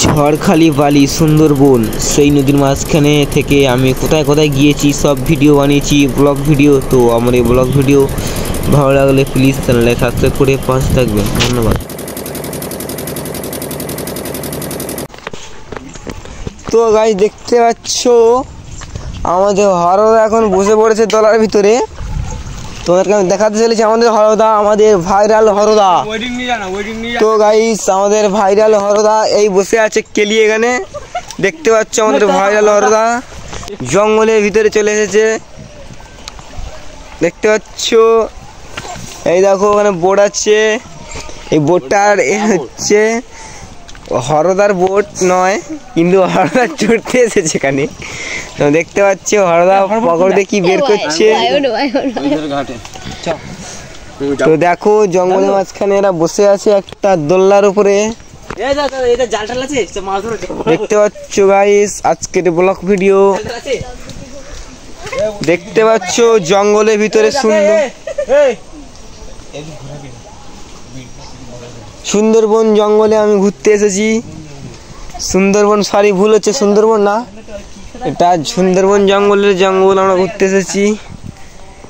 ঝড়খালি বালি সুন্দরবন, সেই নদীর মাঝখানে থেকে আমি কোথায় কোথায় গিয়েছি সব ভিডিও বানিয়েছি, ব্লগ ভিডিও। তো আমার এই ব্লগ ভিডিও ভালো লাগলে প্লিজ চ্যানেলে সাবস্ক্রাইব করে পাশে থাকবেন। ধন্যবাদ। তো গাইস দেখতে পাচ্ছ আমাদের হরদা এখন বসে পড়েছে তলার ভিতরে। তোমাদেরকে আমি দেখাতে চলেছি আমাদের হরদা, আমাদের ভাইরাল হরদা। তো গাইস আমাদের ভাইরাল হরদা এই বসে আছে কেলি। এখানে দেখতে পাচ্ছ আমাদের ভাইরাল হরদা জঙ্গলের ভিতরে চলে এসেছে। দেখতে পাচ্ছ এই দেখো ওখানে বোট আছে। এই বোটটার হচ্ছে হরদার বোট নয়, কিন্তু হরদা চড়তে এসেছে এখানে। তো দেখতে পাচ্ছ হরদা পকড় দিয়ে কি বের করছে। তো দেখো জঙ্গলের মাঝখানে এরা বসে আছে একটা দোলনার উপরে। দেখতে পাচ্ছ গাইস আজকের ব্লগ ভিডিও। দেখতে পাচ্ছ জঙ্গলের ভিতরে সুন্দরবন জঙ্গলে আমি ঘুরতে এসেছি। সুন্দরবন সরি ভুল হচ্ছে, সুন্দরবন না, এটা সুন্দরবন জঙ্গল আমরা ঘুরতে এসেছি।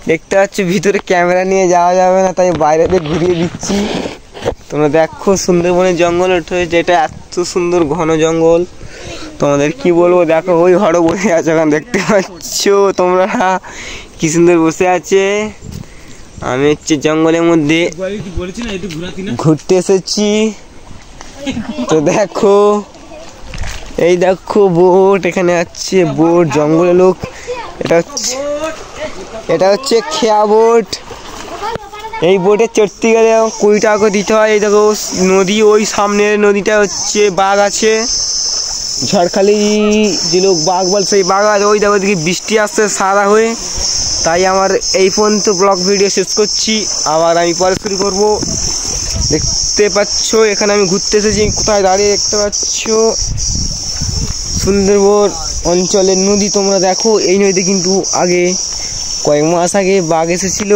দেখতে পাচ্ছ ভিতরে ক্যামেরা নিয়ে যাওয়া যাবে না, তাই বাইরে দিয়ে ঘুরিয়ে দিচ্ছি। তোমরা দেখো সুন্দরবনের জঙ্গল উঠে, যেটা এত সুন্দর ঘন জঙ্গল তোমাদের কি বলবো। দেখো ওই ঘরে বসে আছে ওখানে, দেখতে পাচ্ছ তোমরা কি সুন্দর বসে আছে। আমি হচ্ছে জঙ্গলের মধ্যে ঘুরতে এসেছি। তো দেখো এই দেখো বোট এখানে আছে, বোট জঙ্গলের লোক। এটা হচ্ছে খেয়া বোট। এই বোটে চড়তে গেলে 20 টাকা করে দিতে হয়। এই দেখো নদী, ওই সামনের নদীটা হচ্ছে বাঘ আছে, ঝড়খালি যে লোক বাঘ বল সেই বাঘ আছে। ওই দেখো দেখি বৃষ্টি আসছে সারা হয়ে। তাই আমার এই পর্যন্ত ব্লগ ভিডিও শেষ করছি, আবার আমি পরে শুরু করবো। দেখতে পাচ্ছ এখানে আমি ঘুরতে এসেছি, কোথায় দাঁড়িয়ে দেখতে পাচ্ছ সুন্দরবন অঞ্চলের নদী। তোমরা দেখো এই নদীতে কিন্তু আগে কয়েক মাস আগে বাঘ এসেছিল,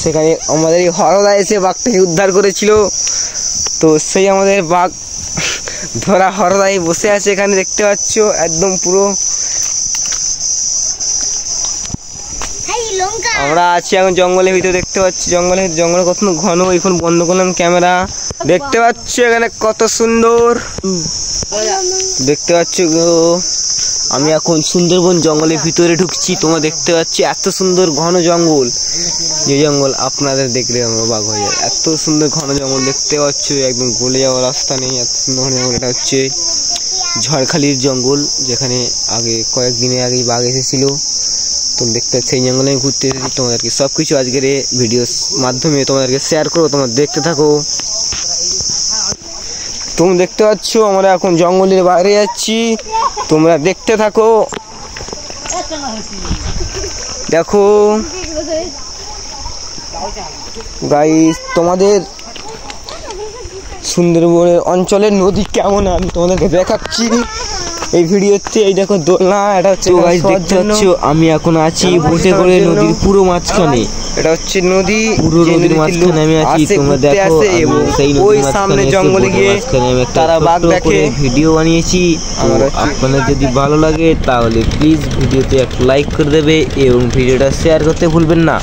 সেখানে আমাদের এই হরদা এসে বাঘটাকে উদ্ধার করেছিল। তো সেই আমাদের বাঘ ধরা হরদাই বসে আছে এখানে। দেখতে পাচ্ছ একদম পুরো আমরা আছি এখন জঙ্গলের ভিতরে। দেখতে পাচ্ছি জঙ্গলে কত ঘন। এখন বন্ধ করলাম ক্যামেরা। দেখতে পাচ্ছ এখানে কত সুন্দর। দেখতে পাচ্ছ আমি এখন সুন্দরবন জঙ্গলের ভিতরে ঢুকছি। তোমরা দেখতে পাচ্ছ এত সুন্দর ঘন জঙ্গল, যে জঙ্গল আপনাদের দেখলে আমরা বাঘ হয়ে যায়। এত সুন্দর ঘন জঙ্গল দেখতে পাচ্ছ, একদম গলে যাওয়ার রাস্তা নেই, এত সুন্দর ঘন জঙ্গল। এটা হচ্ছে ঝড়খালির জঙ্গল, যেখানে আগে কয়েকদিনে আগেই বাঘ এসেছিল। তোমরা দেখতে পাচ্ছ এই জঙ্গলে আমি ঘুরতে এসেছি। তোমাদেরকে সব কিছু আজকের এই ভিডিওর মাধ্যমে তোমাদেরকে শেয়ার করবো, তোমরা দেখতে থাকো। তোমরা দেখতে পাচ্ছ আমরা এখন জঙ্গলের বাইরে যাচ্ছি, তোমরা দেখতে থাকো। দেখো গাইস তোমাদের সুন্দরবনের অঞ্চলের নদী কেমন আমি তোমাদেরকে দেখাচ্ছি এই ভিডিওতে। এই দেখো দোলনা, এটা হচ্ছে গাইস দেখতে পাচ্ছ আমি এখন আছি বসে করে নদীর পুরো মাঝখানে। এটা হচ্ছে নদী, পুরো নদীর মাঝখানে আমি আছি। তোমরা দেখো সেই ওই সামনে জঙ্গলে গিয়ে তারা বাঘ দেখে ভিডিও বানিয়েছি। আপনাদের যদি ভালো লাগে তাহলে প্লিজ ভিডিওতে একটা লাইক করে দেবে এবং ভিডিওটা শেয়ার করতে ভুলবেন না।